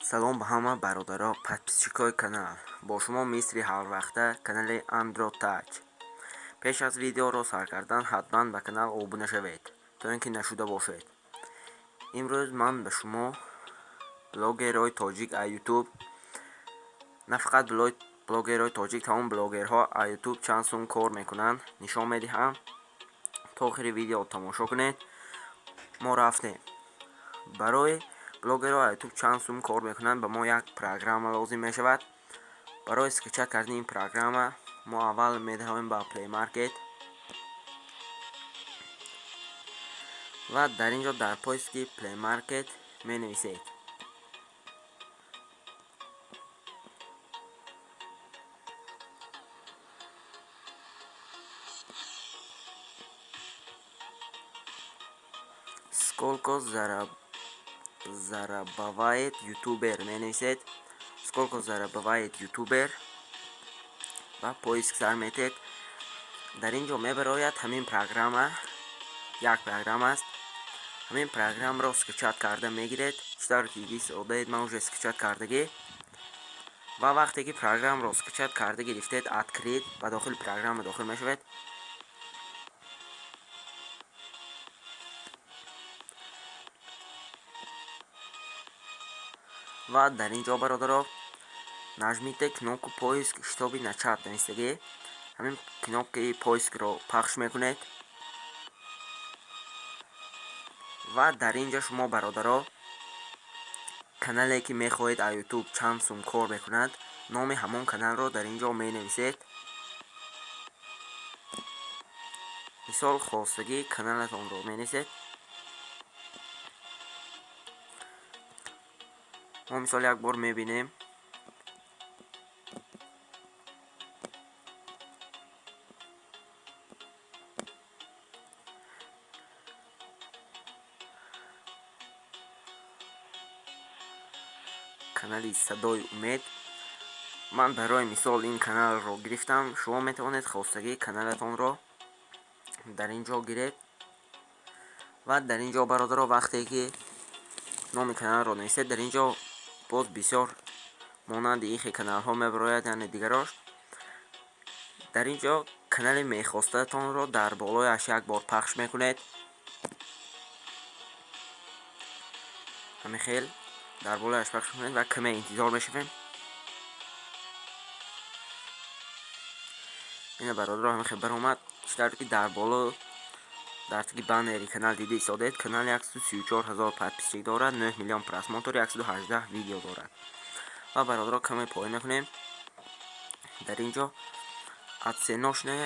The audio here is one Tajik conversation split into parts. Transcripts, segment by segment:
салом ба ҳама бародаро подписчикои канал. Бо шумо мисри ҳарвақта канали Androtac. пеш аз видеоро сар кардан ҳатман ба канал обуна шавед, то ин ки нашуда бошед. имрӯз ман ба шумо блогерҳои тоҷик аз YouTube, на фақат блогерҳои тоҷик, тамом блогерҳо аз YouTube чанд сум кор мекунанд нишон медиҳам. то охири видео тамошо кунед. мо рафтем. барои блогерҳо аз YouTube чанд сум кор мекунанд, ба мо як программа лозим мешавад. барои скачат кардани ин программа мо аввал медавем ба Play Market ва дар инҷо дар поиски Play Market менависед. сколько зарабатывает ютубер менависед. сколько зарабатывает ютубер ва поиск сар метед. дар инҷо мебарояд ҳамин программа, як программа аст. ҳамин программаро скачат карда мегиред. читар ки дисодаед ман уже скачат кардагӣ. ва вақте ки программаро скачат карда гирифтед, открит ба дохили программа дохил мешавед. ва дар инҷо бародаро нажмите кнопку поиск шитоби начат навистагӣ. ҳамин кнопкаи поискро пахш мекунед. ва дар инҷа шумо бародаро канале ки мехоҳед аз YouTube чанд сум кор мекунад, номи ҳамон каналро дар инҷо менависед. мисол хостагӣ каналатонро менависед. мо мисол як бор мебинем. канали садои умед. ман барои мисол ин каналро гирифтам. шумо метавонед хостагии каналатонро дар инҷо гиред. ва дар инҷо бародаро вақте ки номи каналро нависед, дар инҷо боз бисёр монанди ихи каналҳо мебарояд, яъне дигарош. дар инҷо канали мехостатонро дар болояш як бор пахш мекунед. ҳамин хел дар болояш пахш мекунед ва каме интизор мешавем. ина бародаро ҳамин хел баромад. читар ки дар боло дар таги баннери канал дида истодед. канал 134 000 подписчик дорад, 9 миллион просмотр, 118 видео дорад. ва бародаро каме поин мекунем. дар инҷо оценочная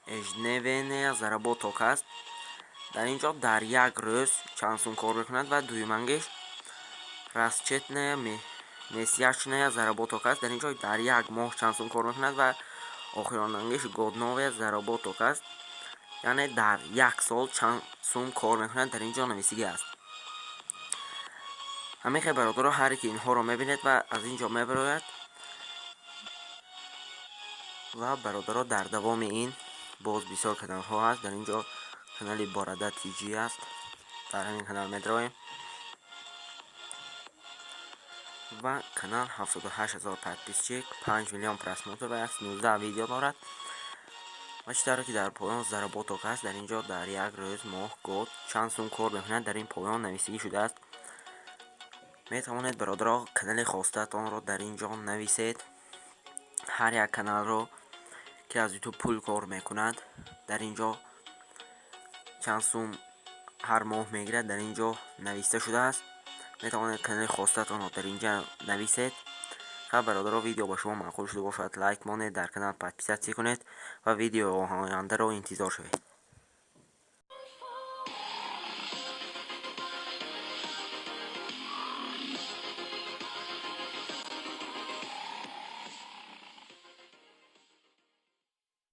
ежедневная заработок аст. дар инҷо дар як рӯз чанд сум кор мекунад ва дуюмангиш расчетная месячная заработок аст. дар инҷо дар як моҳ чанд сум кор мекунад ва охиронангиш годновая заработок аст. яъне дар як сол чанд сум кор мекунад, дар инҷо нависиги аст. ҳамин хел бародаро ҳар ки инҳоро мебинед ва аз инҷо мебарояд. ва бародаро дар давоми ин боз бисёр каналҳо аст. дар инҷо канали Борода TG аст. дар ҳамин канал медароем. ва канал 78 000 подписчик, 5 миллион просмотр ва 119 видео дорад. ва читаро ки дар поён заработок аст. дар инҷо дар як рӯз, моҳ, год чанд сум кор мекунад, дар ин поён нависигӣ шудааст. метавонед бародаро канали хостатонро дар инҷо нависед. ҳар як каналро ки аз YouTube пул кор мекунад, дар инҷо чанд сум ҳар моҳ мегирад, дар инҷо нависта шудааст. метавонед канали хостатонро дар инҷа нависед. ва бародаро видео ба шумо маъқул шуда бошад, лайк монед, дар канал подписатсия кунед ва видео ояндаро интизор шавед.